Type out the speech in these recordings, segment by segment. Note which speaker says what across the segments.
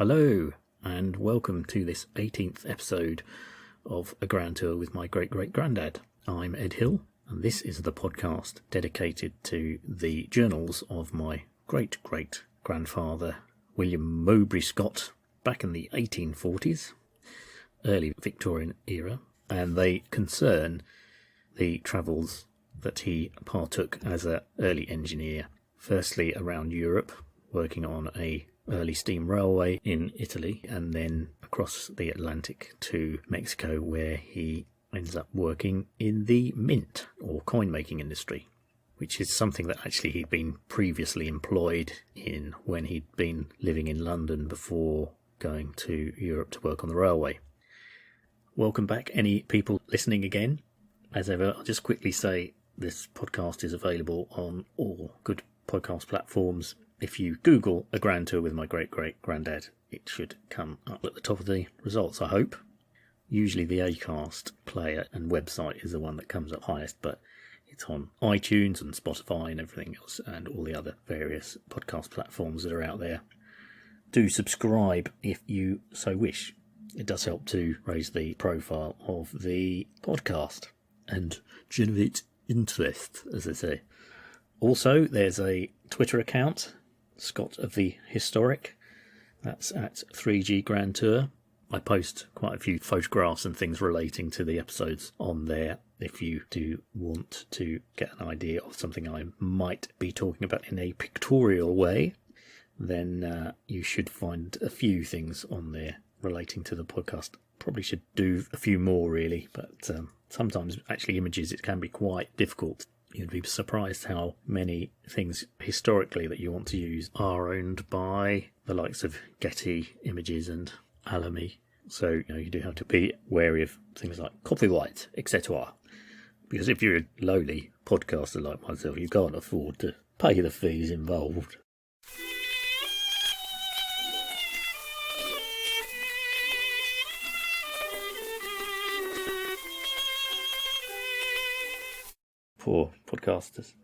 Speaker 1: Hello, and welcome to this 18th episode of A Grand Tour with my great-great-granddad. I'm Ed Hill, and this is the podcast dedicated to the journals of my great-great-grandfather, William Mowbray Scott, back in the 1840s, early Victorian era, and they concern the travels that he partook as an early engineer, firstly around Europe, working on a early steam railway in Italy, and then across the Atlantic to Mexico, where he ends up working in the mint or coin-making industry, which is something that actually he'd been previously employed in when he'd been living in London before going to Europe to work on the railway. Welcome back, any people listening again. As ever, I'll just quickly say this podcast is available on all good podcast platforms. If you Google A Grand Tour with my great-great-granddad, it should come up at the top of the results, I hope. Usually the Acast player and website is the one that comes up highest, but it's on iTunes and Spotify and everything else, and all the other various podcast platforms that are out there. Do subscribe if you so wish. It does help to raise the profile of the podcast and generate interest, as they say. Also, there's a Twitter account, Scott of the Historic. That's at 3G Grand Tour. I post quite a few photographs and things relating to the episodes on there. If you do want to get an idea of something I might be talking about in a pictorial way, then you should find a few things on there relating to the podcast. Probably should do a few more really, but sometimes actually images, it can be quite difficult. You'd be surprised how many things historically that you want to use are owned by the likes of Getty Images and alla. So you do have to be wary of things like copyright, etc. Because if you're a lowly podcaster like myself, you can't afford to pay the fees involved. Poor podcasters.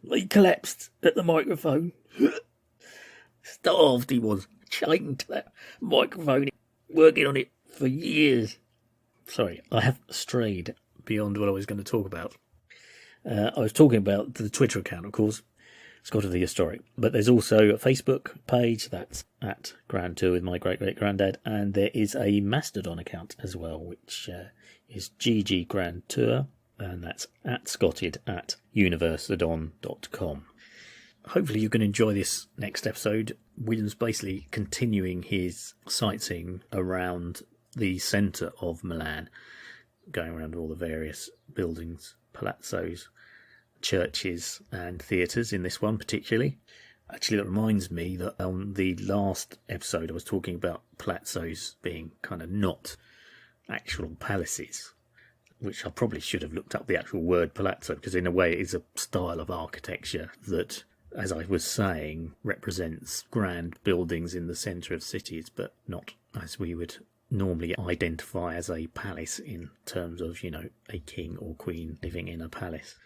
Speaker 1: He collapsed at the microphone. Starved he was. Chained to that microphone. Working on it for years. Sorry, I have strayed beyond what I was going to talk about. I was talking about the Twitter account, of course, Scott of the Historic. But there's also a Facebook page that's at Grand Tour with my great-great-granddad. And there is a Mastodon account as well, which is GG Grand Tour. And that's at Scotted at universedon.com. Hopefully you can enjoy this next episode. William's basically continuing his sightseeing around the centre of Milan, going around all the various buildings, palazzos, churches and theatres in this one particularly. Actually, that reminds me that on the last episode I was talking about palazzos being kind of not actual palaces, which I probably should have looked up the actual word palazzo, because in a way it is a style of architecture that, as I was saying, represents grand buildings in the centre of cities, but not as we would normally identify as a palace in terms of, a king or queen living in a palace.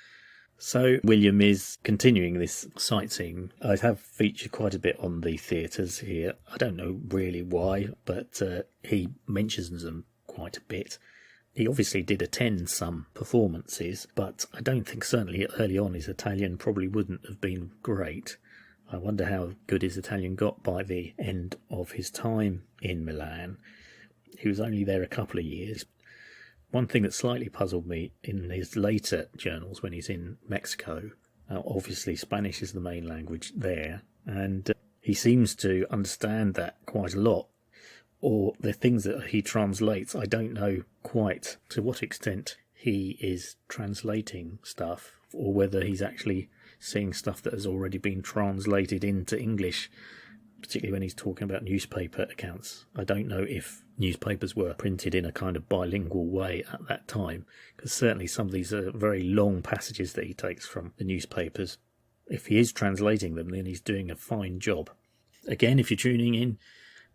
Speaker 1: So William is continuing this sightseeing. I have featured quite a bit on the theatres here. I don't know really why, but he mentions them quite a bit. He obviously did attend some performances, but I don't think certainly early on his Italian probably wouldn't have been great. I wonder how good his Italian got by the end of his time in Milan. He was only there a couple of years. One thing that slightly puzzled me in his later journals when he's in Mexico, obviously Spanish is the main language there, and he seems to understand that quite a lot. Or the things that he translates, I don't know quite to what extent he is translating stuff, or whether he's actually seeing stuff that has already been translated into English, particularly when he's talking about newspaper accounts. I don't know if newspapers were printed in a kind of bilingual way at that time, because certainly some of these are very long passages that he takes from the newspapers. If he is translating them, then he's doing a fine job. Again, if you're tuning in,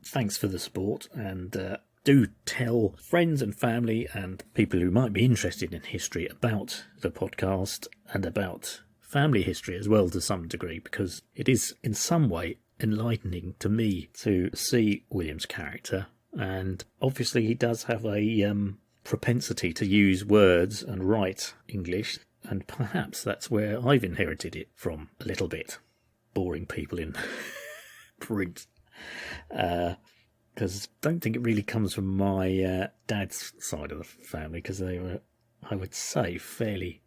Speaker 1: thanks for the support, and do tell friends and family and people who might be interested in history about the podcast and about family history as well to some degree, because it is in some way enlightening to me to see William's character, and obviously he does have a propensity to use words and write English, and perhaps that's where I've inherited it from a little bit, boring people in print. Because I don't think it really comes from my dad's side of the family, because they were, I would say, fairly...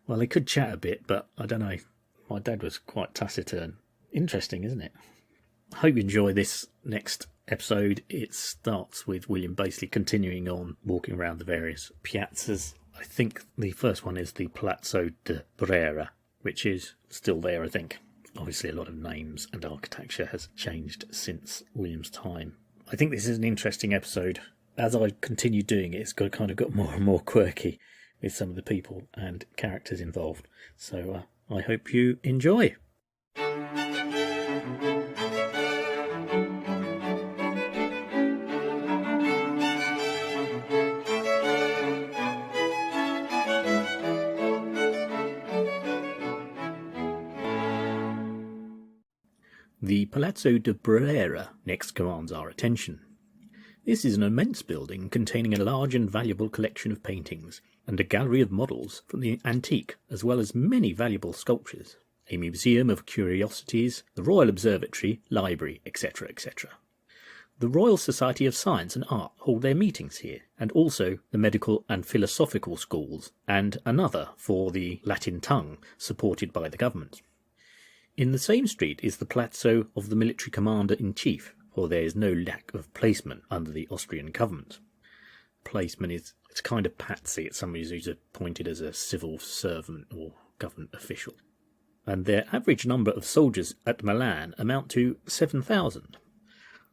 Speaker 1: Well, they could chat a bit, but I don't know. My dad was quite taciturn. Interesting, isn't it? I hope you enjoy this next episode. It starts with William basically continuing on, walking around the various piazzas. I think the first one is the Palazzo de Brera, which is still there, I think. Obviously, a lot of names and architecture has changed since William's time. I think this is an interesting episode. As I continue doing it, it's kind of got more and more quirky with some of the people and characters involved. So I hope you enjoy. The Palazzo de Brera next commands our attention. This is an immense building containing a large and valuable collection of paintings and a gallery of models from the antique, as well as many valuable sculptures, a museum of curiosities, the Royal Observatory, library, etc., etc. The Royal Society of Science and Art hold their meetings here, and also the medical and philosophical schools, and another for the Latin tongue, supported by the government. In the same street is the Palazzo of the Military Commander-in-Chief, for there is no lack of placemen under the Austrian government. Placeman it's kind of patsy. It's somebody who's appointed as a civil servant or government official. And their average number of soldiers at Milan amount to 7,000.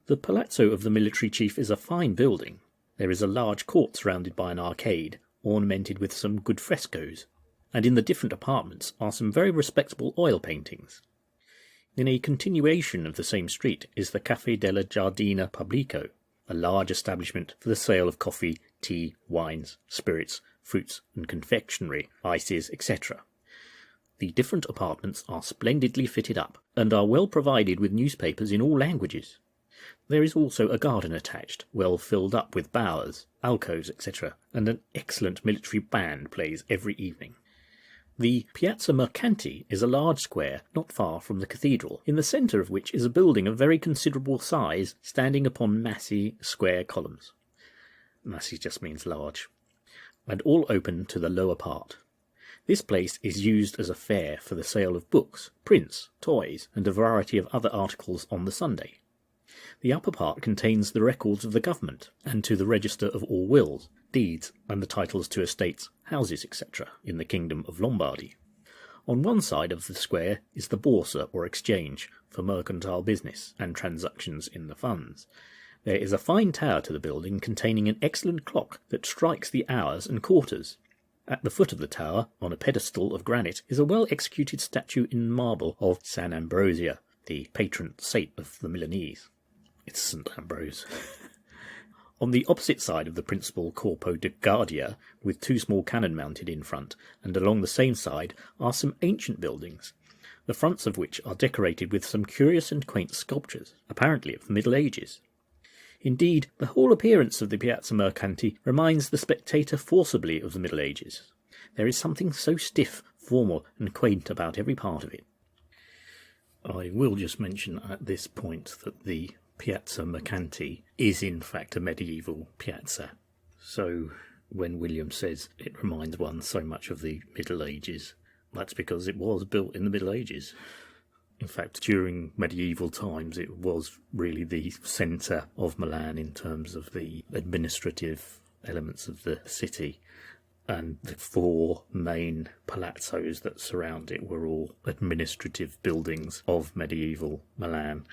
Speaker 1: The Palazzo of the Military Chief is a fine building. There is a large court surrounded by an arcade, ornamented with some good frescoes, and in the different apartments are some very respectable oil paintings. In a continuation of the same street is the Café della Giardina Pubblico, a large establishment for the sale of coffee, tea, wines, spirits, fruits and confectionery, ices, etc. The different apartments are splendidly fitted up, and are well provided with newspapers in all languages. There is also a garden attached, well filled up with bowers, alcoves, etc., and an excellent military band plays every evening. The Piazza Mercanti is a large square not far from the cathedral, in the centre of which is a building of very considerable size, standing upon massy square columns. Massy just means large, and all open to the lower part. This place is used as a fair for the sale of books, prints, toys, and a variety of other articles on the Sunday. The upper part contains the records of the government, and to the register of all wills, deeds, and the titles to estates, houses, etc., in the kingdom of Lombardy. On one side of the square is the Borsa, or exchange, for mercantile business and transactions in the funds. There is a fine tower to the building containing an excellent clock that strikes the hours and quarters. At the foot of the tower, on a pedestal of granite, is a well-executed statue in marble of San Ambrosia, the patron saint of the Milanese. It's St. Ambrose. On the opposite side of the principal Corpo di Guardia, with two small cannon mounted in front, and along the same side are some ancient buildings, the fronts of which are decorated with some curious and quaint sculptures, apparently of the Middle Ages. Indeed, the whole appearance of the Piazza Mercanti reminds the spectator forcibly of the Middle Ages. There is something so stiff, formal, and quaint about every part of it. I will just mention at this point that the Piazza Mercanti is in fact a medieval piazza. So when William says it reminds one so much of the Middle Ages, that's because it was built in the Middle Ages. In fact, during medieval times, it was really the centre of Milan in terms of the administrative elements of the city. And the four main palazzos that surround it were all administrative buildings of medieval Milan.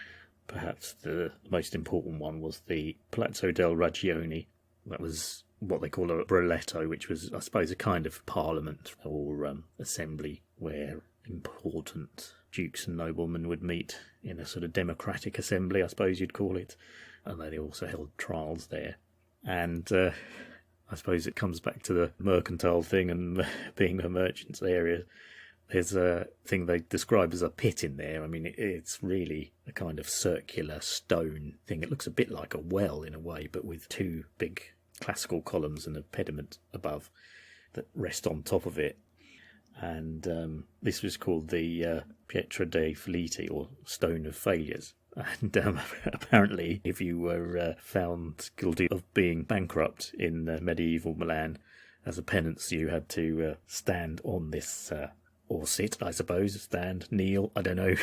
Speaker 1: Perhaps the most important one was the Palazzo del Ragione. That was what they call a breletto, which was, I suppose, a kind of parliament or assembly where important dukes and noblemen would meet in a sort of democratic assembly, I suppose you'd call it. And they also held trials there. And I suppose it comes back to the mercantile thing and being a merchant's area. There's a thing they describe as a pit in there. I mean, it's really a kind of circular stone thing. It looks a bit like a well in a way, but with two big classical columns and a pediment above that rest on top of it. And this was called the Pietra dei Falliti, or Stone of Failures. And apparently, if you were found guilty of being bankrupt in medieval Milan, as a penance, you had to stand on this, or sit, I suppose, stand, kneel, I don't know,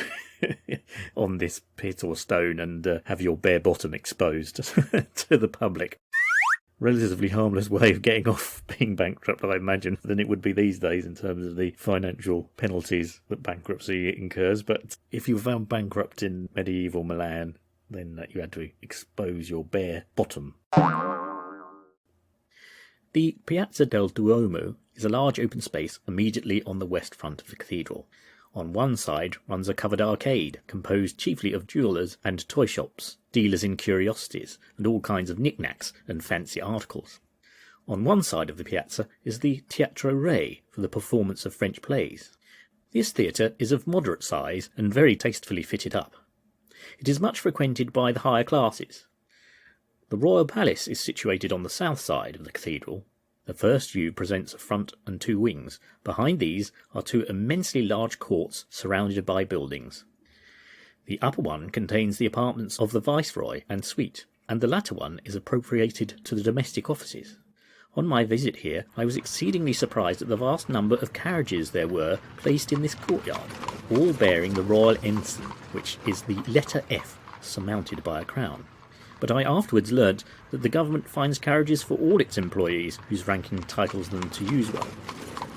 Speaker 1: on this pit or stone and have your bare bottom exposed to the public. Relatively harmless way of getting off being bankrupt, I imagine, than it would be these days in terms of the financial penalties that bankruptcy incurs. But if you were found bankrupt in medieval Milan, then you had to expose your bare bottom. The Piazza del Duomo is a large open space immediately on the west front of the cathedral. On one side runs a covered arcade, composed chiefly of jewellers and toy shops, dealers in curiosities, and all kinds of knickknacks and fancy articles. On one side of the piazza is the Teatro for the performance of French plays. This theatre is of moderate size and very tastefully fitted up. It is much frequented by the higher classes. The Royal Palace is situated on the south side of the cathedral. The first view presents a front and two wings. Behind these are two immensely large courts surrounded by buildings. The upper one contains the apartments of the Viceroy and suite, and the latter one is appropriated to the domestic offices. On my visit here, I was exceedingly surprised at the vast number of carriages there were placed in this courtyard, all bearing the royal ensign, which is the letter F surmounted by a crown. But I afterwards learnt that the government finds carriages for all its employees whose ranking entitles them to use one,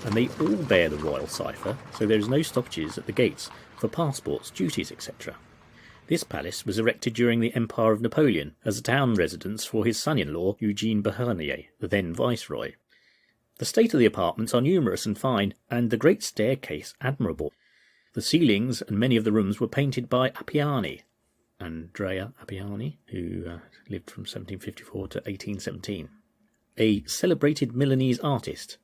Speaker 1: and they all bear the royal cipher, so there is no stoppages at the gates for passports, duties, etc. This palace was erected during the Empire of Napoleon as a town residence for his son-in-law Eugene Bernier, the then viceroy. The state of the apartments are numerous and fine, and the great staircase admirable. The ceilings and many of the rooms were painted by Appiani, Andrea Appiani, who lived from 1754 to 1817, a celebrated Milanese artist.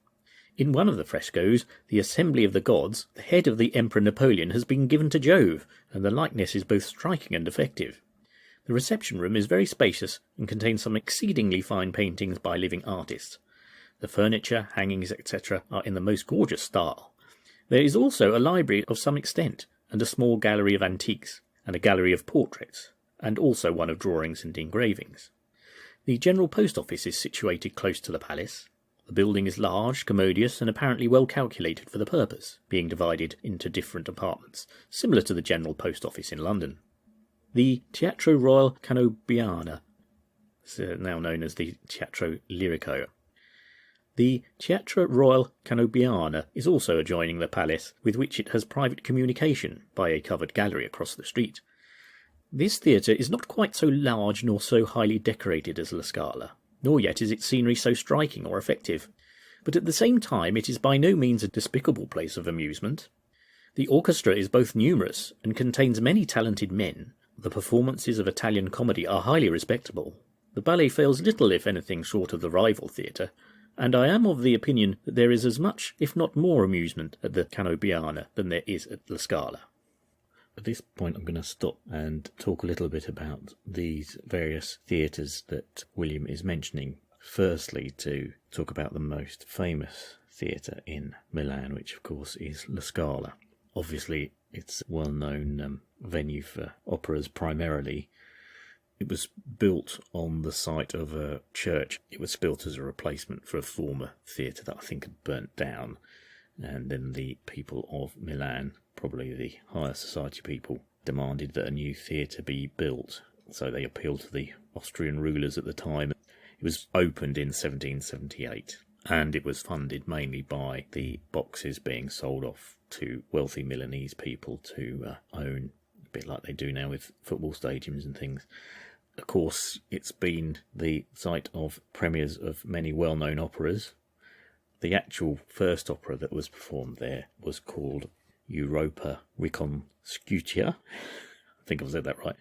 Speaker 1: In one of the frescoes, the Assembly of the Gods, the head of the Emperor Napoleon has been given to Jove, and the likeness is both striking and effective. The reception room is very spacious and contains some exceedingly fine paintings by living artists. The furniture, hangings, etc. are in the most gorgeous style. There is also a library of some extent, and a small gallery of antiques, and a gallery of portraits, and also one of drawings and engravings. The General Post Office is situated close to the palace. The building is large, commodious, and apparently well calculated for the purpose, being divided into different apartments, similar to the General Post Office in London. The Teatro Royal Canobbiano, now known as the Teatro Lirico. The Teatro Royal Canobbiano is also adjoining the palace, with which it has private communication by a covered gallery across the street. This theatre is not quite so large nor so highly decorated as La Scala, nor yet is its scenery so striking or effective, but at the same time it is by no means a despicable place of amusement. The orchestra is both numerous and contains many talented men. The performances of Italian comedy are highly respectable. The ballet fails little, if anything, short of the rival theatre, and I am of the opinion that there is as much, if not more, amusement at the Canobbiano than there is at La Scala. At this point I'm going to stop and talk a little bit about these various theatres that William is mentioning. Firstly, to talk about the most famous theatre in Milan, which of course is La Scala. Obviously it's a well-known venue for operas primarily. It was built on the site of a church. It was built as a replacement for a former theatre that I think had burnt down. And then the people of Milan, probably the higher society people, demanded that a new theatre be built. So they appealed to the Austrian rulers at the time. It was opened in 1778, and it was funded mainly by the boxes being sold off to wealthy Milanese people to own, a bit like they do now with football stadiums and things. Of course, it's been the site of premieres of many well-known operas. The actual first opera that was performed there was called Europa Reconsuecia. I think I've said that right.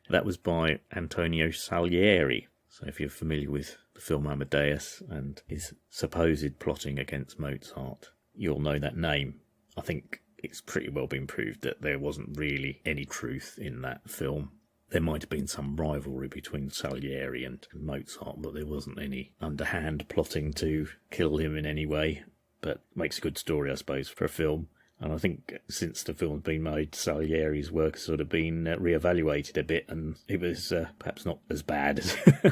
Speaker 1: That was by Antonio Salieri. So if you're familiar with the film Amadeus and his supposed plotting against Mozart, you'll know that name. I think it's pretty well been proved that there wasn't really any truth in that film. There might have been some rivalry between Salieri and Mozart, but there wasn't any underhand plotting to kill him in any way. But makes a good story, I suppose, for a film. And I think since the film's been made, Salieri's work has sort of been re-evaluated a bit, and it was perhaps not as bad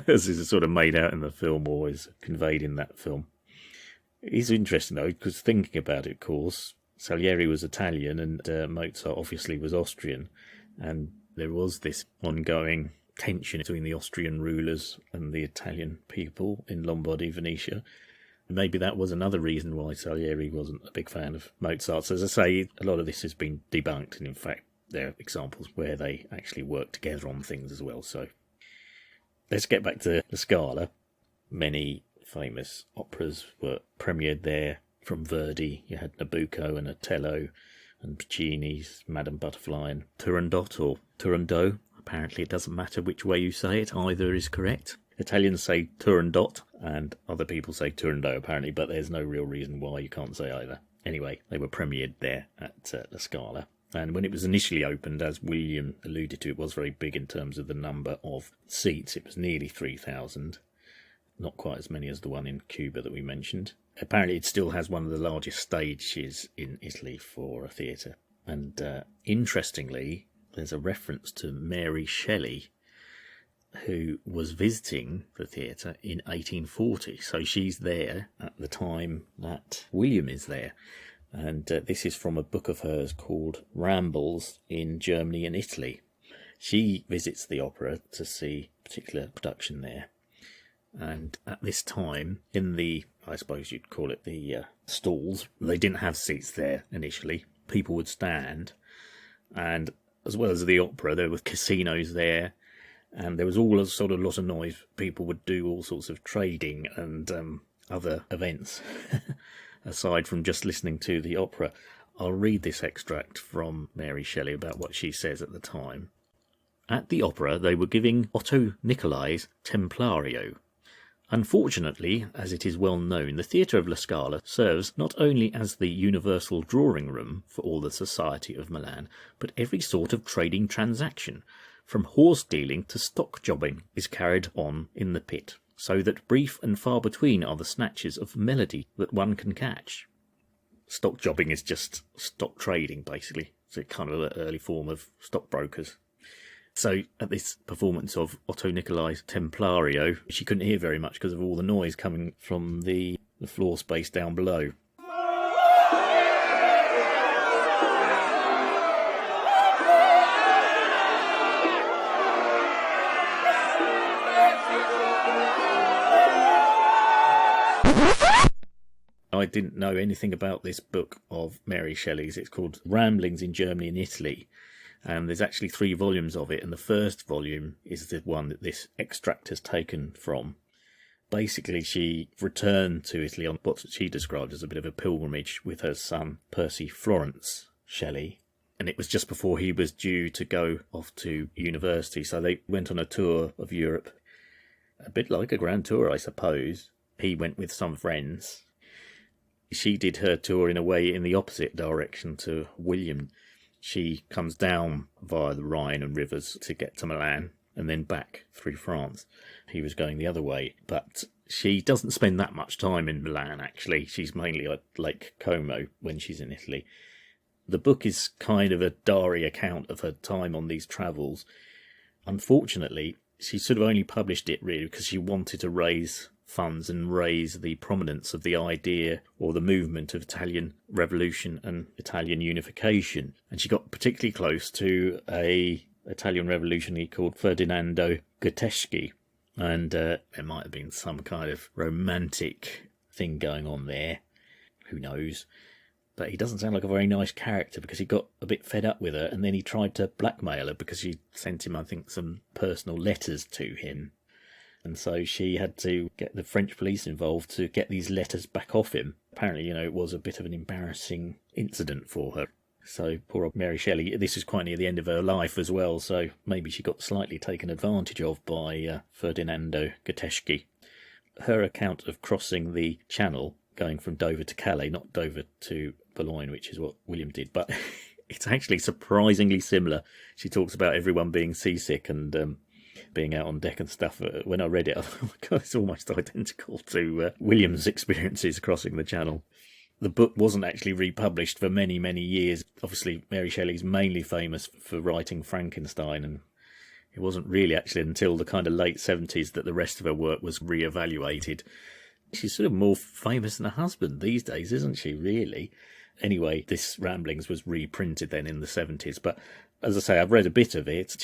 Speaker 1: as is sort of made out in the film or is conveyed in that film. It's interesting, though, because thinking about it, of course, Salieri was Italian and Mozart obviously was Austrian, and there was this ongoing tension between the Austrian rulers and the Italian people in Lombardy, Venetia. Maybe that was another reason why Salieri wasn't a big fan of Mozart. So as I say, a lot of this has been debunked, and in fact there are examples where they actually work together on things as well. So let's get back to the Scala. Many famous operas were premiered there. From Verdi, you had Nabucco and Otello, and Puccini's Madame Butterfly and Turandot, or Turandot. Apparently it doesn't matter which way you say it, either is correct. Italians say Turandot, and other people say Turandot apparently, but there's no real reason why you can't say either. Anyway, they were premiered there at La Scala. And when it was initially opened, as William alluded to, it was very big in terms of the number of seats. It was nearly 3,000. Not quite as many as the one in Cuba that we mentioned. Apparently it still has one of the largest stages in Italy for a theatre. And interestingly, there's a reference to Mary Shelley, who was visiting the theatre in 1840. So she's there at the time that William is there. And this is from a book of hers called Rambles in Germany and Italy. She visits the opera to see a particular production there. And at this time, in the, I suppose you'd call it the stalls, they didn't have seats there initially. People would stand. And as well as the opera, there were casinos there. And there was all a sort of lot of noise. People would do all sorts of trading and other events, aside from just listening to the opera. I'll read this extract from Mary Shelley about what she says at the time. At the opera, they were giving Otto Nicolai's Templario. Unfortunately, as it is well known, the Theatre of La Scala serves not only as the universal drawing room for all the society of Milan, but every sort of trading transaction, from horse dealing to stock jobbing, is carried on in the pit, so that brief and far between are the snatches of melody that one can catch. Stock jobbing is just stock trading, basically. It's a kind of an early form of stockbrokers. So at this performance of Otto Nicolai's Templario, she couldn't hear very much because of all the noise coming from the floor space down below. I didn't know anything about this book of Mary Shelley's. It's called Ramblings in Germany and Italy. And there's actually 3 volumes of it, and the first volume is the one that this extract has taken from. Basically, she returned to Italy on what she described as a bit of a pilgrimage with her son, Percy Florence Shelley. And it was just before he was due to go off to university, so they went on a tour of Europe. A bit like a grand tour, I suppose. He went with some friends. She did her tour in a way in the opposite direction to William. She comes down via the Rhine and rivers to get to Milan and then back through France. He was going the other way, but she doesn't spend that much time in Milan, actually. She's mainly at Lake Como when she's in Italy. The book is kind of a diary account of her time on these travels. Unfortunately, she sort of only published it really because she wanted to raise funds and raise the prominence of the idea or the movement of Italian revolution and Italian unification. And she got particularly close to a Italian revolutionary called Ferdinando Gatteschi. And there might have been some kind of romantic thing going on there. Who knows? But he doesn't sound like a very nice character because he got a bit fed up with her and then he tried to blackmail her because she sent him, I think, some personal letters to him. And so she had to get the French police involved to get these letters back off him. Apparently, it was a bit of an embarrassing incident for her. So poor old Mary Shelley, this is quite near the end of her life as well, so maybe she got slightly taken advantage of by Ferdinando Gatteschi. Her account of crossing the Channel, going from Dover to Calais, not Dover to Boulogne, which is what William did. But it's actually surprisingly similar. She talks about everyone being seasick and being out on deck and stuff. When I read it, I thought, oh my God, it's almost identical to William's experiences crossing the Channel. The book wasn't actually republished for many, many years. Obviously, Mary Shelley's mainly famous for writing Frankenstein, and it wasn't really actually until the kind of late 70s that the rest of her work was re-evaluated. She's sort of more famous than her husband these days, isn't she, really? Anyway, this Ramblings was reprinted then in the 70s, but as I say, I've read a bit of it.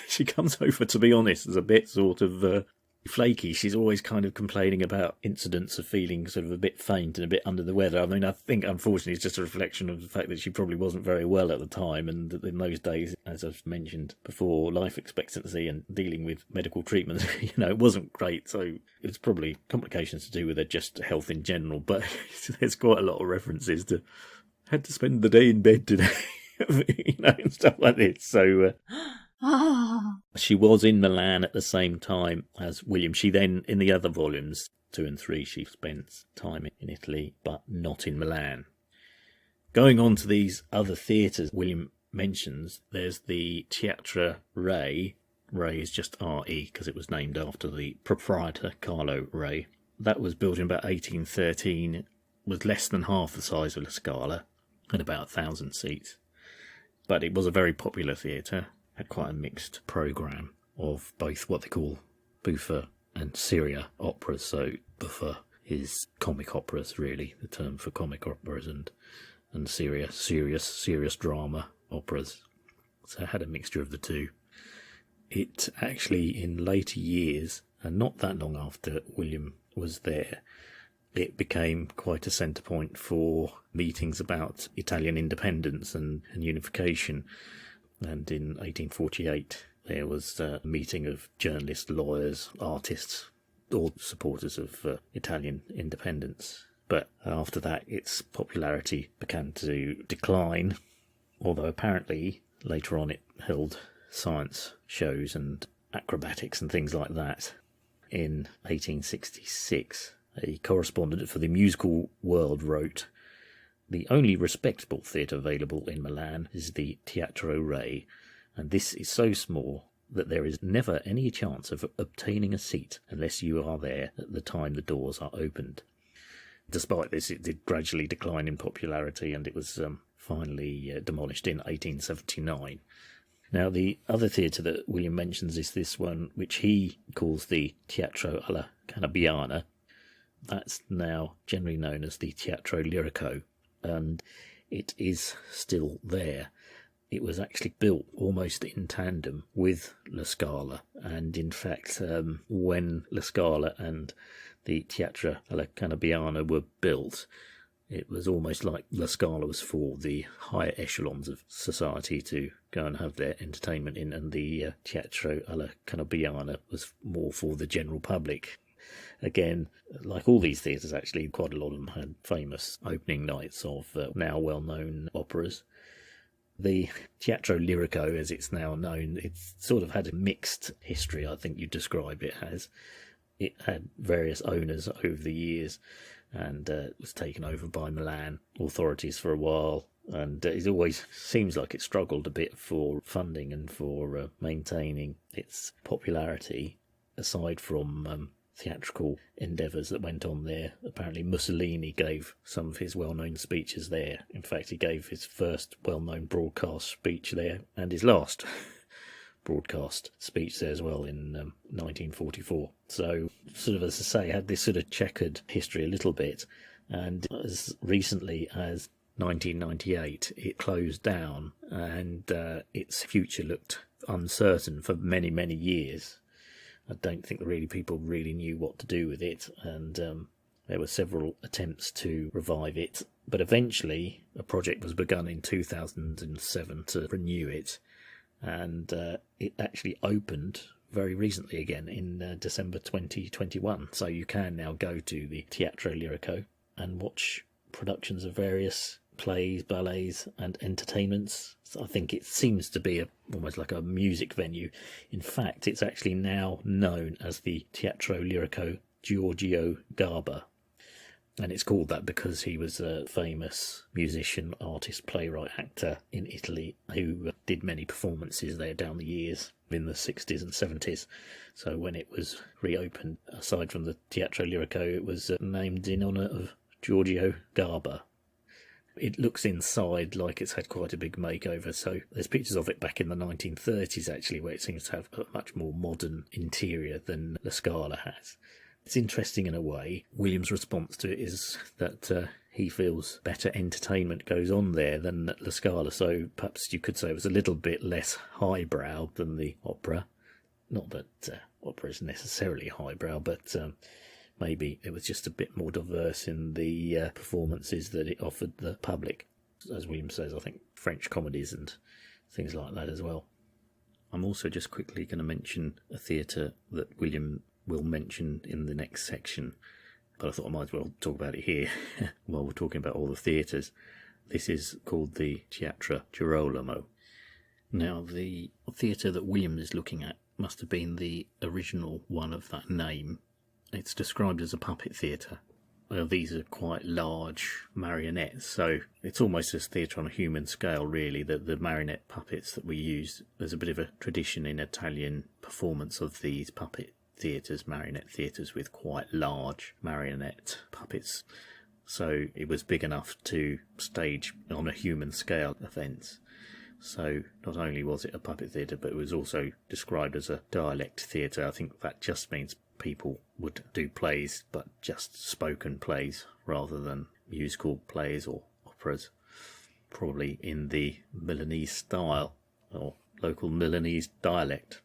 Speaker 1: She comes over, to be honest, as a bit sort of flaky. She's always kind of complaining about incidents of feeling sort of a bit faint and a bit under the weather. I mean, I think, unfortunately, it's just a reflection of the fact that she probably wasn't very well at the time, and that in those days, as I've mentioned before, life expectancy and dealing with medical treatment, it wasn't great. So it's probably complications to do with her just health in general, but there's quite a lot of references to had to spend the day in bed today, and stuff like this. So she was in Milan at the same time as William. She then, in the other volumes, 2 and 3, she spends time in Italy, but not in Milan. Going on to these other theatres William mentions, there's the Teatro Re. Re is just R-E because it was named after the proprietor, Carlo Re. That was built in about 1813, was less than half the size of the Scala, and about 1,000 seats. But it was a very popular theatre, had quite a mixed programme of both what they call buffa and seria operas. So buffa is comic operas, really, the term for comic operas, and seria, serious drama operas. So it had a mixture of the two. It actually, in later years, and not that long after William was there, it became quite a centre point for meetings about Italian independence and unification. And in 1848, there was a meeting of journalists, lawyers, artists, all supporters of Italian independence. But after that, its popularity began to decline, although apparently later on it held science shows and acrobatics and things like that. In 1866, a correspondent for the musical world wrote, "The only respectable theatre available in Milan is the Teatro Re, and this is so small that there is never any chance of obtaining a seat unless you are there at the time the doors are opened." Despite this, it did gradually decline in popularity, and it was finally demolished in 1879. Now, the other theatre that William mentions is this one, which he calls the Teatro alla Canobbiano. That's now generally known as the Teatro Lirico, and it is still there. It was actually built almost in tandem with La Scala, and in fact, when La Scala and the Teatro alla Canobbiano were built, it was almost like La Scala was for the higher echelons of society to go and have their entertainment in, and the Teatro alla Canobbiano was more for the general public. Again, like all these theatres, actually, quite a lot of them had famous opening nights of now well-known operas. The Teatro Lirico, as it's now known, it's sort of had a mixed history, I think you'd describe it as. It had various owners over the years, and was taken over by Milan authorities for a while, and it always seems like it struggled a bit for funding and for maintaining its popularity, aside from theatrical endeavours that went on there. Apparently Mussolini gave some of his well-known speeches there. In fact, he gave his first well-known broadcast speech there, and his last broadcast speech there as well in 1944. So, sort of, as I say, had this sort of checkered history a little bit, and as recently as 1998 it closed down, and its future looked uncertain for many, many years. I don't think really people really knew what to do with it, and there were several attempts to revive it, but eventually a project was begun in 2007 to renew it, and it actually opened very recently again in December 2021. So you can now go to the Teatro Lirico and watch productions of various plays, ballets and entertainments. So I think it seems to be almost like a music venue. In fact, it's actually now known as the Teatro Lirico Giorgio Garber. And it's called that because he was a famous musician, artist, playwright, actor in Italy who did many performances there down the years in the 60s and 70s. So when it was reopened, aside from the Teatro Lirico, it was named in honour of Giorgio Garber. It looks inside like it's had quite a big makeover, so there's pictures of it back in the 1930s actually, where it seems to have a much more modern interior than the Scala has. It's interesting in a way. William's response to it is that he feels better entertainment goes on there than at La Scala, so perhaps you could say it was a little bit less highbrow than the opera. Not that opera is necessarily highbrow, but maybe it was just a bit more diverse in the performances that it offered the public. As William says, I think French comedies and things like that as well. I'm also just quickly going to mention a theatre that William will mention in the next section, but I thought I might as well talk about it here while we're talking about all the theatres. This is called the Teatro Girolamo. Now, the theatre that William is looking at must have been the original one of that name. It's described as a puppet theatre. Well, these are quite large marionettes, so it's almost a theatre on a human scale, really. The marionette puppets that we use, there's a bit of a tradition in Italian performance of these puppet theatres, marionette theatres with quite large marionette puppets. So it was big enough to stage on a human scale events. So not only was it a puppet theatre, but it was also described as a dialect theatre. I think that just means people would do plays, but just spoken plays rather than musical plays or operas, probably in the Milanese style or local Milanese dialect.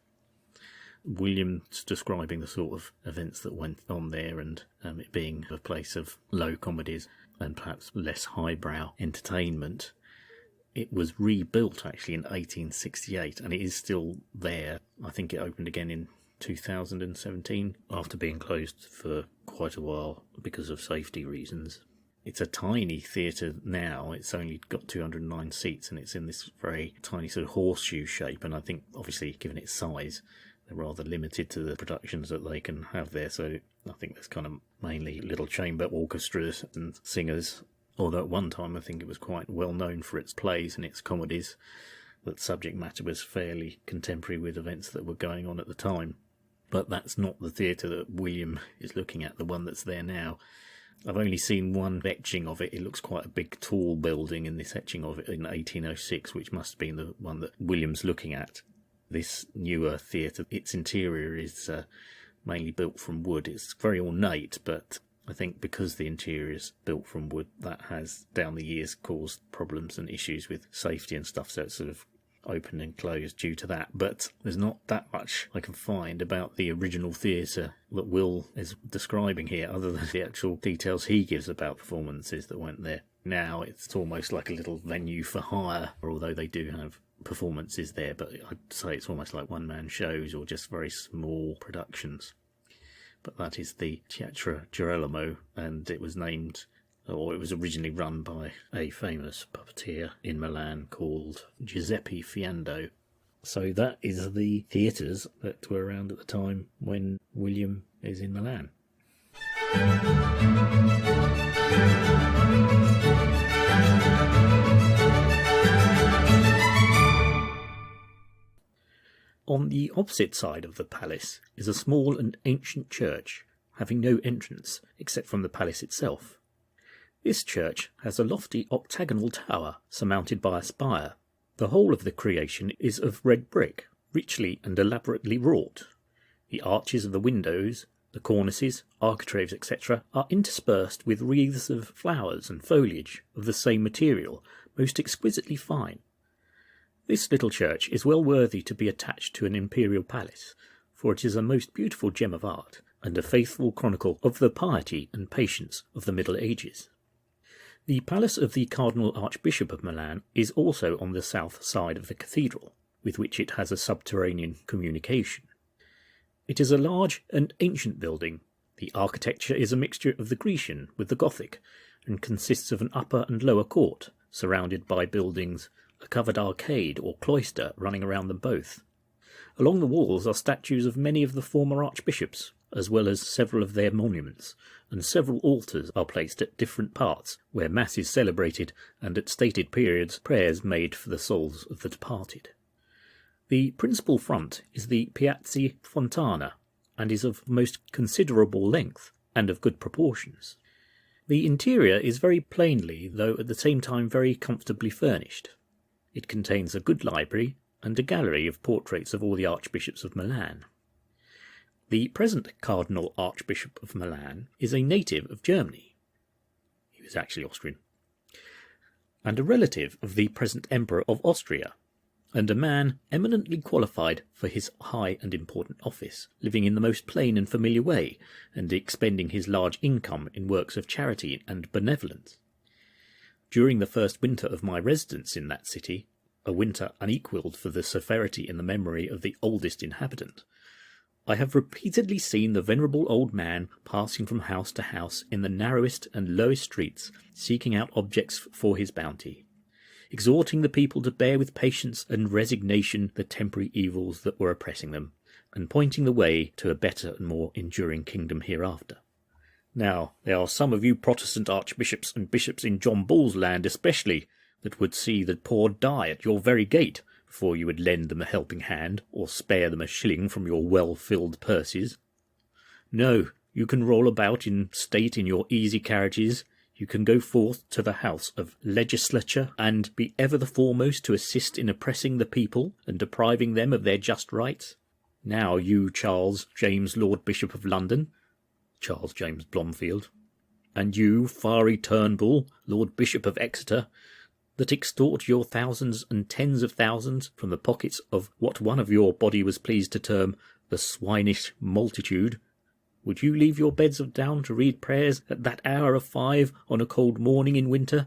Speaker 1: William's describing the sort of events that went on there, and it being a place of low comedies and perhaps less highbrow entertainment. It was rebuilt actually in 1868, and it is still there. I think it opened again in 2017 after being closed for quite a while because of safety reasons. It's a tiny theatre now. It's only got 209 seats, and it's in this very tiny sort of horseshoe shape, and I think obviously given its size they're rather limited to the productions that they can have there, so I think there's kind of mainly little chamber orchestras and singers, although at one time I think it was quite well known for its plays and its comedies. That subject matter was fairly contemporary with events that were going on at the time. But that's not the theatre that William is looking at, the one that's there now. I've only seen one etching of it. It looks quite a big, tall building in this etching of it in 1806, which must have been the one that William's looking at. This newer theatre, its interior is mainly built from wood. It's very ornate, but I think because the interior is built from wood, that has, down the years, caused problems and issues with safety and stuff, so it's sort of opened and closed due to that. But there's not that much I can find about the original theatre that Will is describing here, other than the actual details he gives about performances that went there. Now it's almost like a little venue for hire, although they do have performances there, but I'd say it's almost like one-man shows or just very small productions. But that is the Teatro Girolamo, and it was named, or it was originally run by a famous puppeteer in Milan called Giuseppe Fiando. So that is the theatres that were around at the time when William is in Milan. On the opposite side of the palace is a small and ancient church, having no entrance except from the palace itself. This church has a lofty octagonal tower surmounted by a spire. The whole of the creation is of red brick, richly and elaborately wrought. The arches of the windows, the cornices, architraves, etc., are interspersed with wreaths of flowers and foliage of the same material, most exquisitely fine. This little church is well worthy to be attached to an imperial palace, for it is a most beautiful gem of art, and a faithful chronicle of the piety and patience of the Middle Ages. The palace of the Cardinal Archbishop of Milan is also on the south side of the cathedral, with which it has a subterranean communication. It is a large and ancient building. The architecture is a mixture of the Grecian with the Gothic, and consists of an upper and lower court, surrounded by buildings, a covered arcade or cloister running around them both. Along the walls are statues of many of the former archbishops, as well as several of their monuments, and several altars are placed at different parts, where Mass is celebrated and at stated periods prayers made for the souls of the departed. The principal front is the Piazza Fontana, and is of most considerable length and of good proportions. The interior is very plainly, though at the same time very comfortably furnished. It contains a good library and a gallery of portraits of all the archbishops of Milan. The present Cardinal Archbishop of Milan is a native of Germany. He was actually Austrian. And a relative of the present Emperor of Austria, and a man eminently qualified for his high and important office, living in the most plain and familiar way, and expending his large income in works of charity and benevolence. During the first winter of my residence in that city, a winter unequalled for the severity in the memory of the oldest inhabitant, I have repeatedly seen the venerable old man passing from house to house in the narrowest and lowest streets, seeking out objects for his bounty, exhorting the people to bear with patience and resignation the temporary evils that were oppressing them, and pointing the way to a better and more enduring kingdom hereafter. Now, there are some of you Protestant archbishops and bishops in John Bull's land especially, that would see the poor die at your very gate before you would lend them a helping hand, or spare them a shilling from your well-filled purses. No, you can roll about in state in your easy carriages, you can go forth to the House of Legislature, and be ever the foremost to assist in oppressing the people, and depriving them of their just rights. Now you, Charles James Lord Bishop of London, Charles James Blomfield, and you, fiery Turnbull, Lord Bishop of Exeter, that extort your thousands and tens of thousands from the pockets of what one of your body was pleased to term the swinish multitude, would you leave your beds of down to read prayers at that hour of 5 on a cold morning in winter,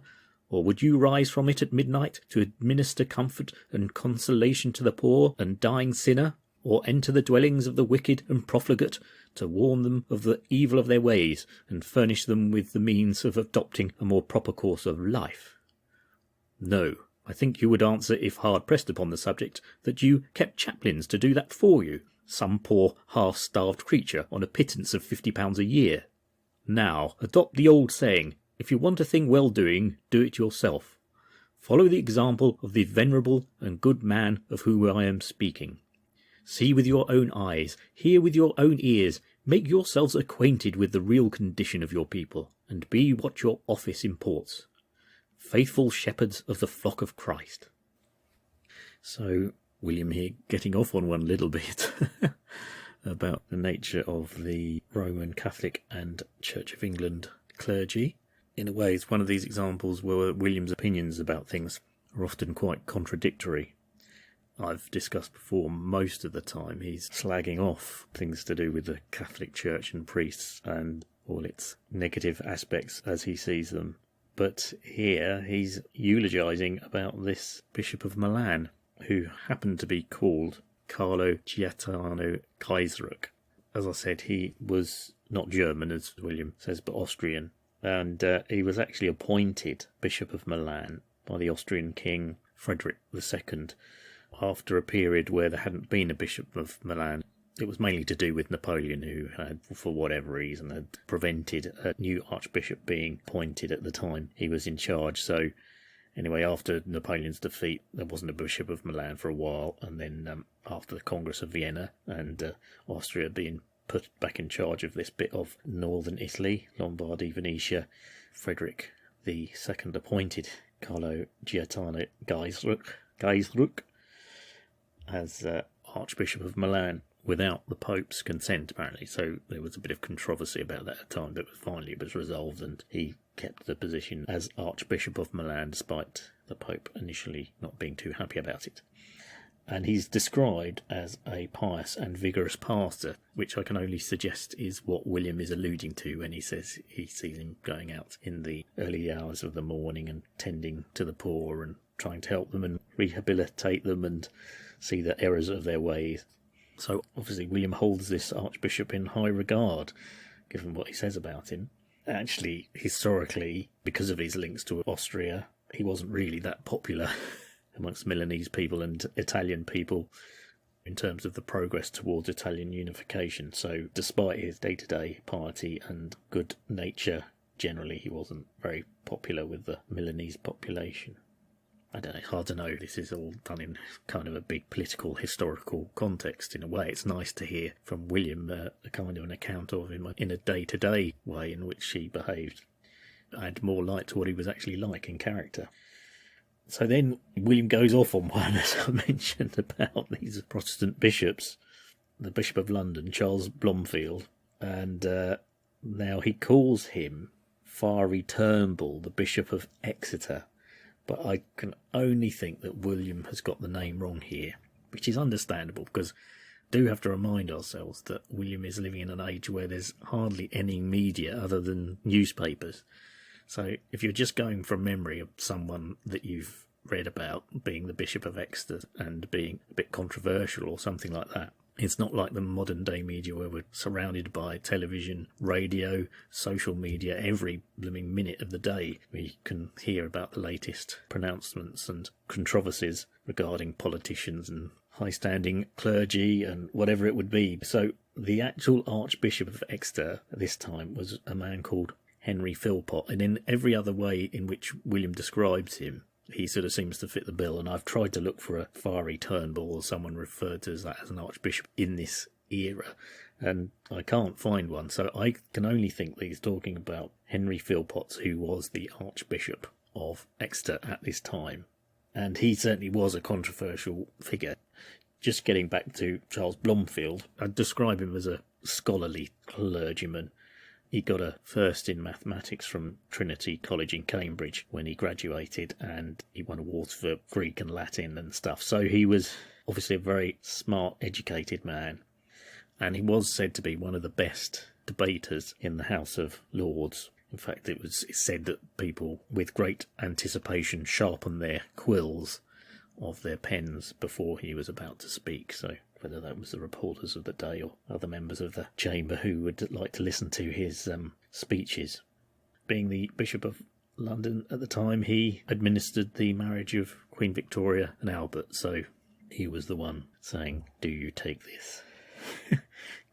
Speaker 1: or would you rise from it at midnight to administer comfort and consolation to the poor and dying sinner, or enter the dwellings of the wicked and profligate to warn them of the evil of their ways and furnish them with the means of adopting a more proper course of life? No, I think you would answer, if hard pressed upon the subject, that you kept chaplains to do that for you, some poor half-starved creature on a pittance of £50 a year. Now, adopt the old saying, if you want a thing well doing, do it yourself. Follow the example of the venerable and good man of whom I am speaking. See with your own eyes, hear with your own ears, make yourselves acquainted with the real condition of your people, and be what your office imports. Faithful shepherds of the flock of Christ. So, William here getting off on one little bit about the nature of the Roman Catholic and Church of England clergy. In a way, it's one of these examples where William's opinions about things are often quite contradictory. I've discussed before, most of the time he's slagging off things to do with the Catholic Church and priests and all its negative aspects as he sees them. But here he's eulogising about this Bishop of Milan, who happened to be called Carlo Geatano Gaisruck. As I said, he was not German, as William says, but Austrian. And he was actually appointed Bishop of Milan by the Austrian King Frederick II after a period where there hadn't been a Bishop of Milan. It was mainly to do with Napoleon, who had, for whatever reason, had prevented a new archbishop being appointed at the time he was in charge. So, anyway, after Napoleon's defeat, there wasn't a Bishop of Milan for a while, and then after the Congress of Vienna and Austria being put back in charge of this bit of northern Italy, Lombardy, Venetia, Frederick II appointed Carlo Geatano Gaisruck as Archbishop of Milan, without the Pope's consent, apparently. So there was a bit of controversy about that at the time, but finally it was resolved, and he kept the position as Archbishop of Milan, despite the Pope initially not being too happy about it. And he's described as a pious and vigorous pastor, which I can only suggest is what William is alluding to when he says he sees him going out in the early hours of the morning and tending to the poor and trying to help them and rehabilitate them and see the errors of their ways. So obviously William holds this archbishop in high regard, given what he says about him. Actually, historically, because of his links to Austria, he wasn't really that popular amongst Milanese people and Italian people. in terms of the progress towards Italian unification. So despite his day-to-day piety and good nature, generally he wasn't very popular with the Milanese population. I don't know, it's hard to know. This is all done in kind of a big political, historical context. In a way, it's nice to hear from William a kind of an account of him in a day-to-day way in which he behaved. Add more light to what he was actually like in character. So then William goes off on one, as I mentioned, about these Protestant bishops. The Bishop of London, Charles Blomfield, and now he calls him Fiery Turnbull, the Bishop of Exeter. But I can only think that William has got the name wrong here, which is understandable, because we do have to remind ourselves that William is living in an age where there's hardly any media other than newspapers. So if you're just going from memory of someone that you've read about being the Bishop of Exeter and being a bit controversial or something like that, it's not like the modern day media where we're surrounded by television, radio, social media. Every blooming minute of the day we can hear about the latest pronouncements and controversies regarding politicians and high-standing clergy and whatever it would be. So the actual Archbishop of Exeter at this time was a man called Henry Philpot, and in every other way in which William describes him, he sort of seems to fit the bill. And I've tried to look for a Fiery Turnbull or someone referred to as that as an archbishop in this era, and I can't find one. So I can only think that he's talking about Henry Philpot, who was the Archbishop of Exeter at this time. And he certainly was a controversial figure. Just getting back to Charles Blomfield, I'd describe him as a scholarly clergyman. He got a first in mathematics from Trinity College in Cambridge when he graduated, and he won awards for Greek and Latin and stuff. So he was obviously a very smart, educated man, and he was said to be one of the best debaters in the House of Lords. In fact, it's said that people with great anticipation sharpened their quills of their pens before he was about to speak. So whether that was the reporters of the day or other members of the chamber who would like to listen to his speeches. Being the Bishop of London at the time, he administered the marriage of Queen Victoria and Albert, so he was the one saying, "Do you take this,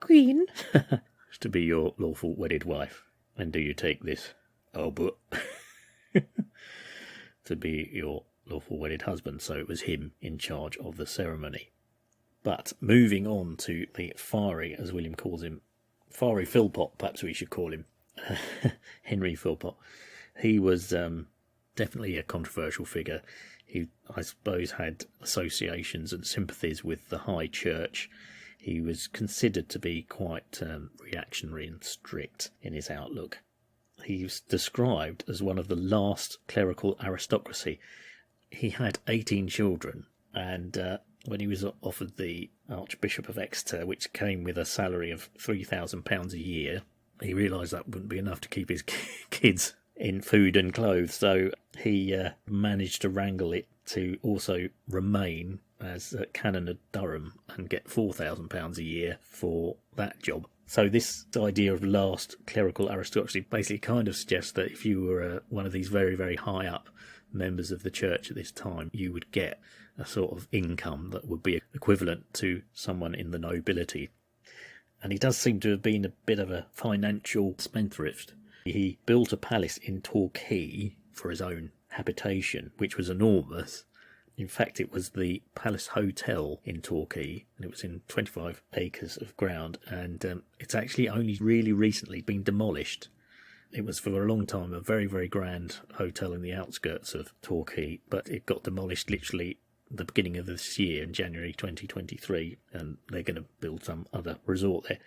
Speaker 1: Queen, to be your lawful wedded wife? And do you take this, Albert, to be your lawful wedded husband?" So it was him in charge of the ceremony. But moving on to the Fiery, as William calls him, Fiery Philpot, perhaps we should call him, Henry Philpot. He was definitely a controversial figure. He, I suppose, had associations and sympathies with the High Church. He was considered to be quite reactionary and strict in his outlook. He was described as one of the last clerical aristocracy. He had 18 children, and when he was offered the Archbishop of Exeter, which came with a salary of £3,000 a year, he realised that wouldn't be enough to keep his kids in food and clothes, so he managed to wrangle it to also remain as Canon of Durham and get £4,000 a year for that job. So this idea of last clerical aristocracy basically kind of suggests that if you were one of these very, very high up members of the church at this time, you would get a sort of income that would be equivalent to someone in the nobility. And he does seem to have been a bit of a financial spendthrift. He built a palace in Torquay for his own habitation, which was enormous. In fact, it was the Palace Hotel in Torquay, and it was in 25 acres of ground, and it's actually only really recently been demolished. It was for a long time a very, very grand hotel in the outskirts of Torquay, but it got demolished literally at the beginning of this year, in January 2023, and they're going to build some other resort there.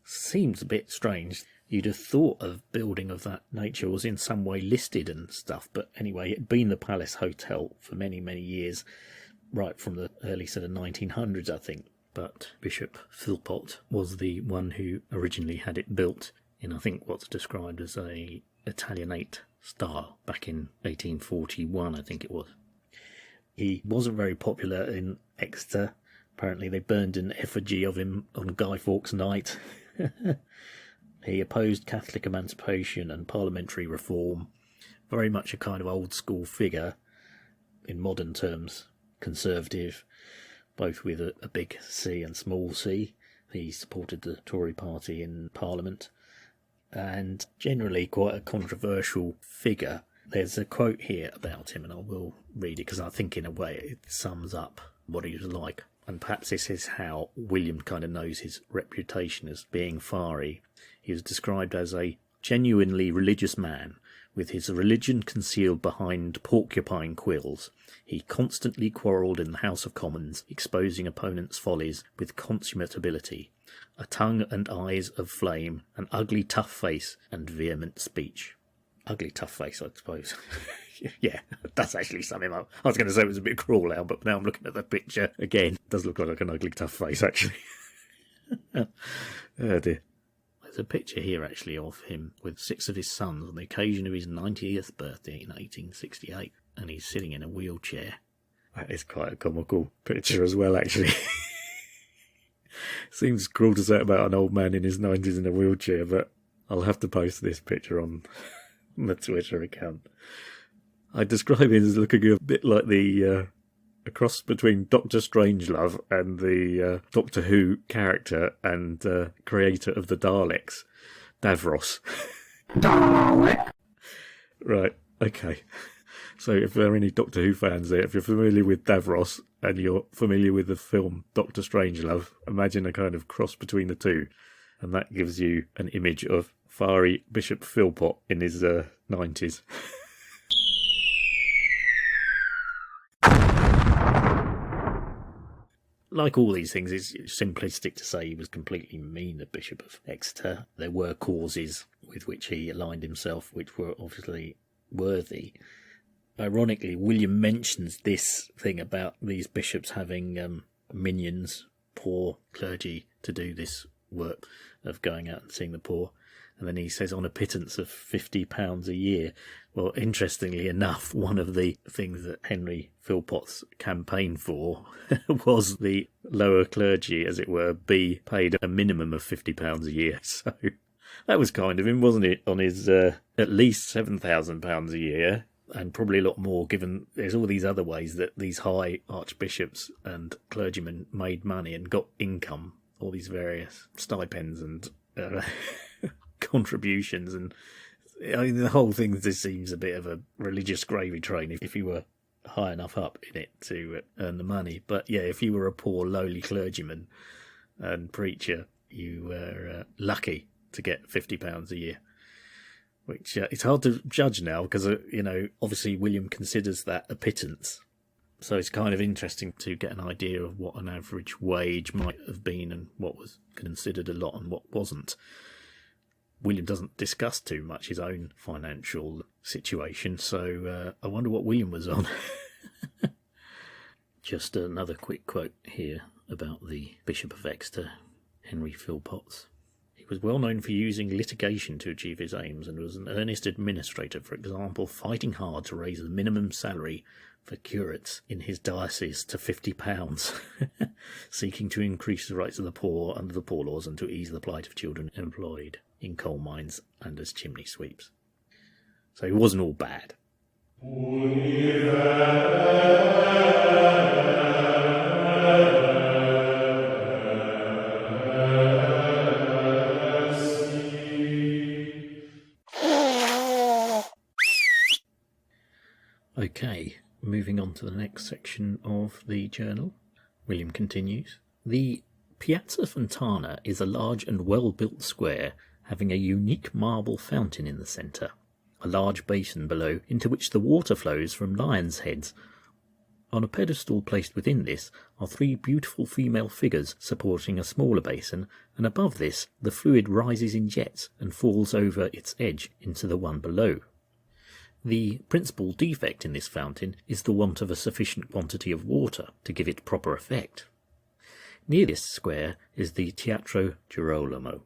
Speaker 1: Seems a bit strange. You'd have thought of building of that nature was in some way listed and stuff, but anyway, it had been the Palace Hotel for many, many years, right from the early sort of 1900s, I think. But Bishop Philpot was the one who originally had it built in, I think, what's described as a Italianate style back in 1841, I think it was. He wasn't very popular in Exeter. Apparently they burned an effigy of him on Guy Fawkes Night. He opposed Catholic emancipation and parliamentary reform. Very much a kind of old school figure, in modern terms, conservative. both with a big C and small c. He supported the Tory party in Parliament, and generally quite a controversial figure. There's a quote here about him, and I will read it because I think in a way it sums up what he was like. And perhaps this is how William kind of knows his reputation as being fiery. He was described as a genuinely religious man, with his religion concealed behind porcupine quills. He constantly quarrelled in the House of Commons, exposing opponents' follies with consummate ability, a tongue and eyes of flame, an ugly tough face, and vehement speech. Ugly tough face, I suppose. Yeah, that's actually sum him up. I was going to say it was a bit cruel now, but now I'm looking at the picture again. It does look like an ugly tough face, actually. Oh dear. There's a picture here, actually, of him with 6 of his sons on the occasion of his 90th birthday in 1868, and he's sitting in a wheelchair. That is quite a comical picture as well, actually. Seems cruel to say about an old man in his 90s in a wheelchair, but I'll have to post this picture on the Twitter account. I describe him as looking a bit like a cross between Dr. Strangelove and the Doctor Who character and creator of the Daleks, Davros.
Speaker 2: Dalek.
Speaker 1: Right, okay. So if there are any Doctor Who fans there, if you're familiar with Davros and you're familiar with the film Dr. Strangelove, imagine a kind of cross between the two. And that gives you an image of fiery Bishop Philpott in his 90s. Like all these things, it's simplistic to say he was completely mean, the Bishop of Exeter. There were causes with which he aligned himself, which were obviously worthy. Ironically, William mentions this thing about these bishops having minions, poor clergy, to do this work of going out and seeing the poor. And then he says on a pittance of £50 a year. Well, interestingly enough, one of the things that Henry Philpott's campaigned for was the lower clergy, as it were, be paid a minimum of £50 a year. So that was kind of him, wasn't it, on his at least £7,000 a year, and probably a lot more, given there's all these other ways that these high archbishops and clergymen made money and got income, all these various stipends and contributions, and I mean, the whole thing just seems a bit of a religious gravy train if you were high enough up in it to earn the money. But yeah, if you were a poor lowly clergyman and preacher, you were lucky to get £50 a year, which it's hard to judge now because obviously William considers that a pittance. So it's kind of interesting to get an idea of what an average wage might have been and what was considered a lot and what wasn't. William doesn't discuss too much his own financial situation, so I wonder what William was on. Just another quick quote here about the Bishop of Exeter, Henry Philpotts. He was well known for using litigation to achieve his aims and was an earnest administrator, for example, fighting hard to raise the minimum salary for curates in his diocese to £50, seeking to increase the rights of the poor under the Poor Laws and to ease the plight of children employed in coal mines and as chimney sweeps. So he wasn't all bad. Okay, moving on to the next section of the journal. William continues. The Piazza Fontana is a large and well-built square having a unique marble fountain in the centre, a large basin below into which the water flows from lions' heads. On a pedestal placed within this are 3 beautiful female figures supporting a smaller basin, and above this the fluid rises in jets and falls over its edge into the one below. The principal defect in this fountain is the want of a sufficient quantity of water to give it proper effect. Near this square is the Teatro Girolamo.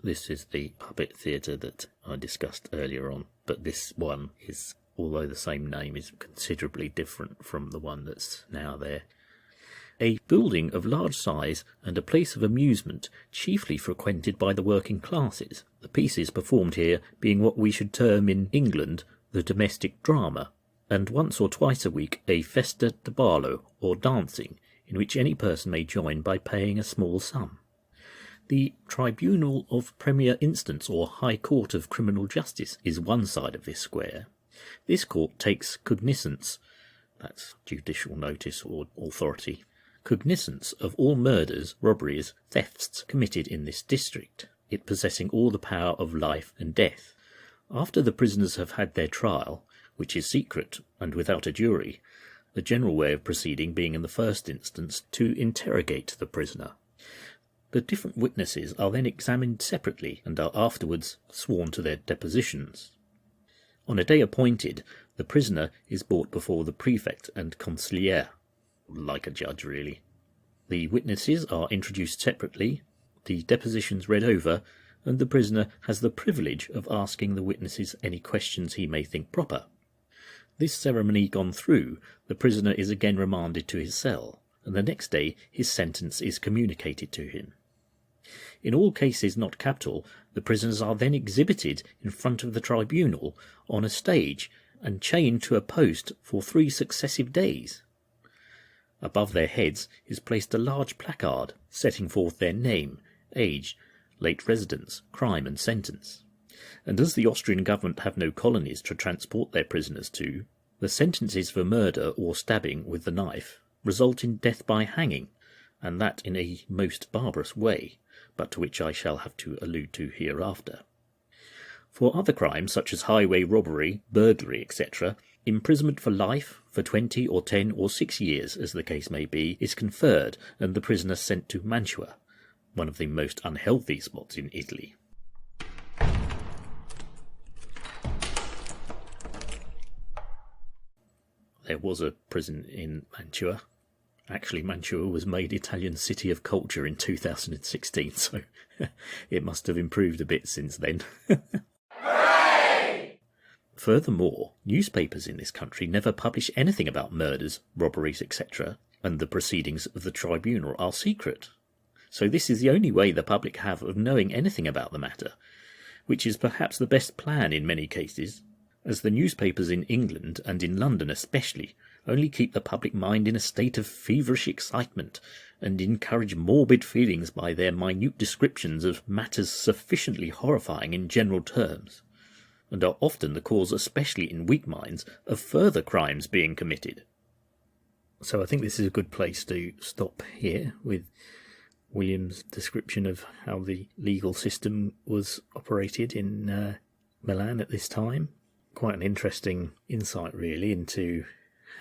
Speaker 1: This is the puppet theatre that I discussed earlier on, but this one is, although the same name, is considerably different from the one that's now there. A building of large size and a place of amusement chiefly frequented by the working classes, the pieces performed here being what we should term in England the domestic drama, and once or twice a week a festa de ballo, or dancing, in which any person may join by paying a small sum. The Tribunal of Premier Instance or High Court of Criminal Justice is one side of this square. This court takes cognizance, that's judicial notice or authority, cognizance of all murders, robberies, thefts committed in this district, it possessing all the power of life and death. After the prisoners have had their trial, which is secret and without a jury, the general way of proceeding being in the first instance to interrogate the prisoner. The different witnesses are then examined separately and are afterwards sworn to their depositions. On a day appointed, the prisoner is brought before the prefect and consigliere, like a judge really. The witnesses are introduced separately, the depositions read over, and the prisoner has the privilege of asking the witnesses any questions he may think proper. This ceremony gone through, the prisoner is again remanded to his cell, and the next day his sentence is communicated to him. In all cases not capital, the prisoners are then exhibited in front of the tribunal on a stage and chained to a post for 3 successive days. Above their heads is placed a large placard setting forth their name, age, late residence, crime and sentence. And as the Austrian government have no colonies to transport their prisoners to, the sentences for murder or stabbing with the knife result in death by hanging, and that in a most barbarous way, but to which I shall have to allude to hereafter. For other crimes such as highway robbery, burglary, etc., imprisonment for life, for 20 or 10 or 6 years, as the case may be, is conferred and the prisoner sent to Mantua, one of the most unhealthy spots in Italy. There was a prison in Mantua. Actually, Mantua was made Italian City of Culture in 2016, so it must have improved a bit since then. Furthermore, newspapers in this country never publish anything about murders, robberies, etc., and the proceedings of the tribunal are secret. So this is the only way the public have of knowing anything about the matter, which is perhaps the best plan in many cases, as the newspapers in England, and in London especially, only keep the public mind in a state of feverish excitement, and encourage morbid feelings by their minute descriptions of matters sufficiently horrifying in general terms, and are often the cause, especially in weak minds, of further crimes being committed. So I think this is a good place to stop here with William's description of how the legal system was operated in Milan at this time. Quite an interesting insight, really, into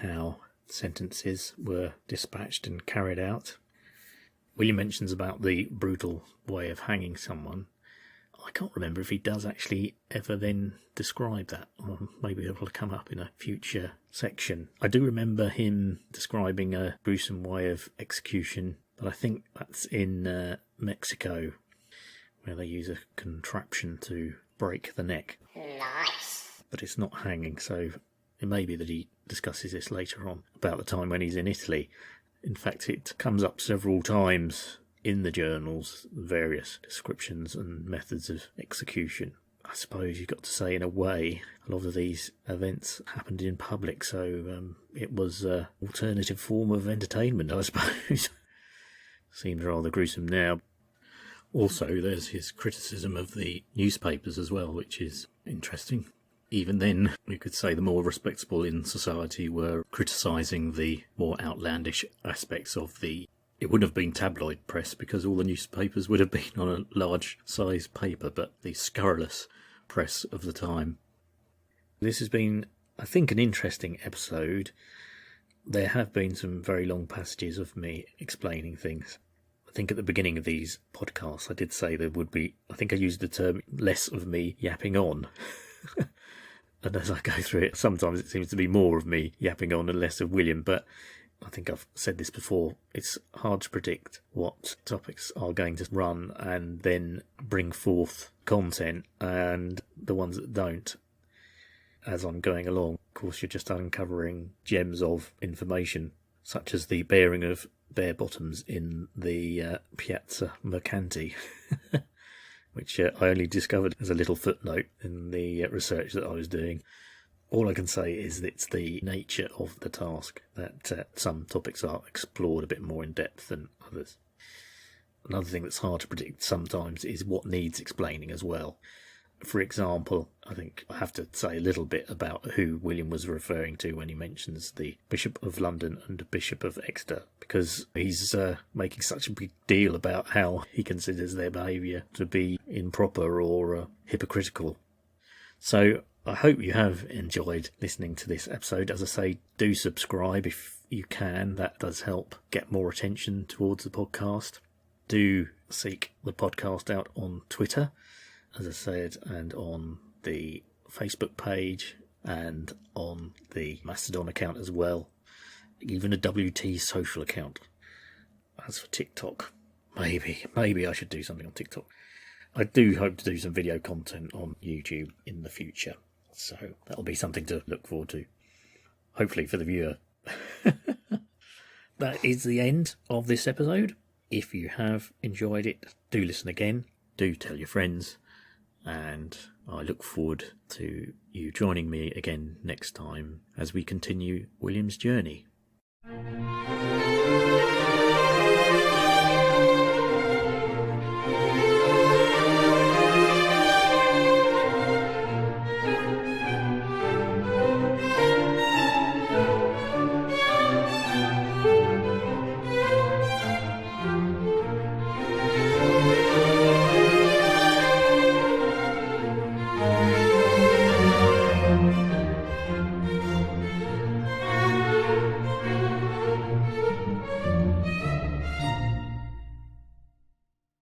Speaker 1: how sentences were dispatched and carried out. William mentions about the brutal way of hanging someone. I can't remember if he does actually ever then describe that, or maybe it will come up in a future section. I do remember him describing a gruesome way of execution, but I think that's in Mexico, where they use a contraption to break the neck.
Speaker 3: Nice.
Speaker 1: But it's not hanging, so it may be that he discusses this later on, about the time when he's in Italy. In fact, it comes up several times in the journals, various descriptions and methods of execution. I suppose you've got to say, in a way, a lot of these events happened in public, so it was an alternative form of entertainment, I suppose. Seems rather gruesome now. Also, there's his criticism of the newspapers as well, which is interesting. Even then, we could say the more respectable in society were criticising the more outlandish aspects of the... It wouldn't have been tabloid press, because all the newspapers would have been on a large size paper, but the scurrilous press of the time. This has been, I think, an interesting episode. There have been some very long passages of me explaining things. I think at the beginning of these podcasts I did say there would be, I think I used the term, less of me yapping on. And as I go through it, sometimes it seems to be more of me yapping on and less of William, but I think I've said this before, it's hard to predict what topics are going to run and then bring forth content, and the ones that don't, as I'm going along. Of course, you're just uncovering gems of information, such as the bearing of bare bottoms in the Piazza Mercanti, which I only discovered as a little footnote in the research that I was doing. All I can say is that it's the nature of the task that some topics are explored a bit more in depth than others. Another thing that's hard to predict sometimes is what needs explaining as well. For example, I think I have to say a little bit about who William was referring to when he mentions the Bishop of London and the Bishop of Exeter, because he's making such a big deal about how he considers their behaviour to be improper or hypocritical. So I hope you have enjoyed listening to this episode. As I say, do subscribe if you can. That does help get more attention towards the podcast. Do seek the podcast out on Twitter, as I said, and on the Facebook page and on the Mastodon account as well. Even a WT social account. As for TikTok, maybe I should do something on TikTok. I do hope to do some video content on YouTube in the future. So that'll be something to look forward to. Hopefully for the viewer. That is the end of this episode. If you have enjoyed it, do listen again. Do tell your friends. And I look forward to you joining me again next time as we continue William's journey.